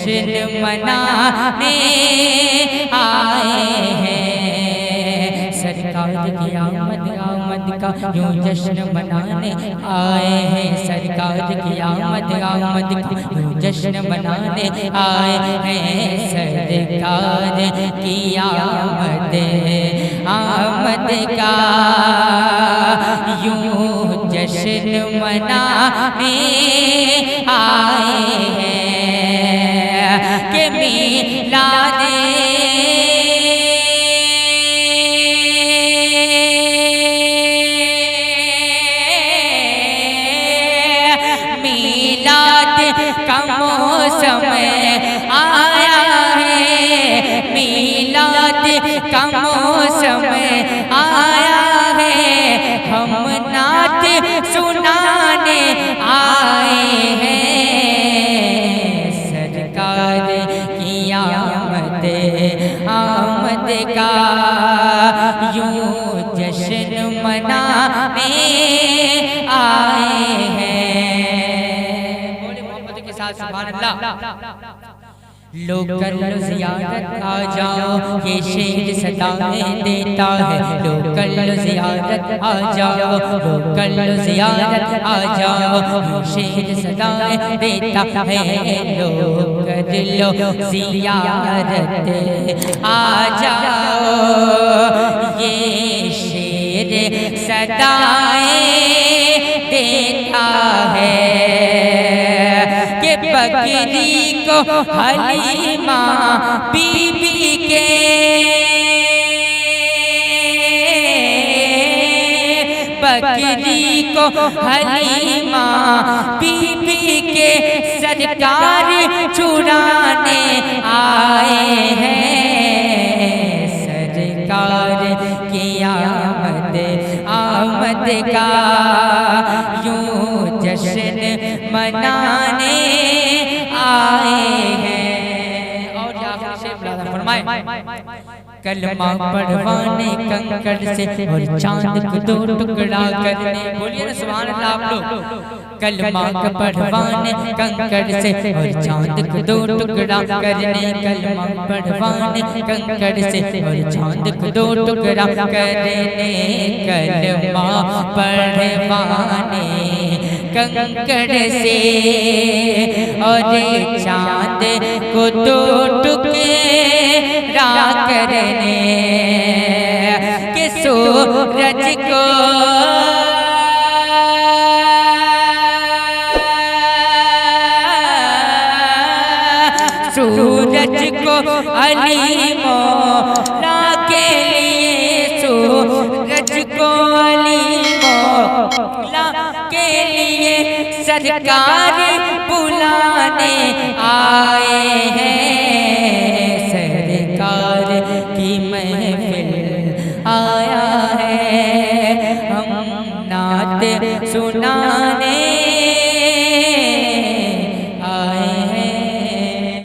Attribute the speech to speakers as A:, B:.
A: جشن منانے آئے ہیں، سرکار کی آمد کا یوں جشن منانے آئے ہیں، سرکار کی آمد کا یوں جشن منانے آئے ہیں، سرکار کی آمد کا یوں جشن منانے آئے ہیں کہ میلاد کا موسم آیا ہے، میلاد کا موسم آیا ہے، ہم نعت سنانے آئے ہیں، سرکار کی آمد کا یوں جشن منانے آئے ہیں۔ سبحان اللہ۔ لوگ کر لو زیارت آ جاؤ، یہ شیر صدائیں دیتا ہے، لوگ کر لو زیارت آ جاؤ، لوگ کر لو زیارت آ جاؤ، یہ شیر صدائیں دیتا ہے، لوگ کر لو زیارت آ جاؤ، یہ شیر صدائیں دیتا ہے کہ بکری کو حلیمہ بی بی کے بکری کو حلیمہ بی بی کے سرکار چرانے آئے ہیں، سرکار کی آمد کا یوں جشن منانے آئے ہیں۔ اور آخر شیف لازم فرمائے، کلمہ پڑھوانے کنکڑ سے اور چاند کو دو ٹکڑا کرنے، بولیے نا سبحان اللہ آپ لوگ، کلمہ پڑھوانے کنکڑ سے اور چاند کو دو ٹکڑا کرنے، کلمہ پڑھوانے کنکڑ سے اور چاند کو دو ٹکڑا کرنے، کلمہ پڑھوانے کنکڑ سے اور چاند کو دو ٹکڑا کرنے، کہ سورج کو علی مولا کے لیے، سورج کو علی مولا کے لیے سرکار بلانے آئے ہیں، سرکار کی محفل آیا ہے، ہم نعت سنانے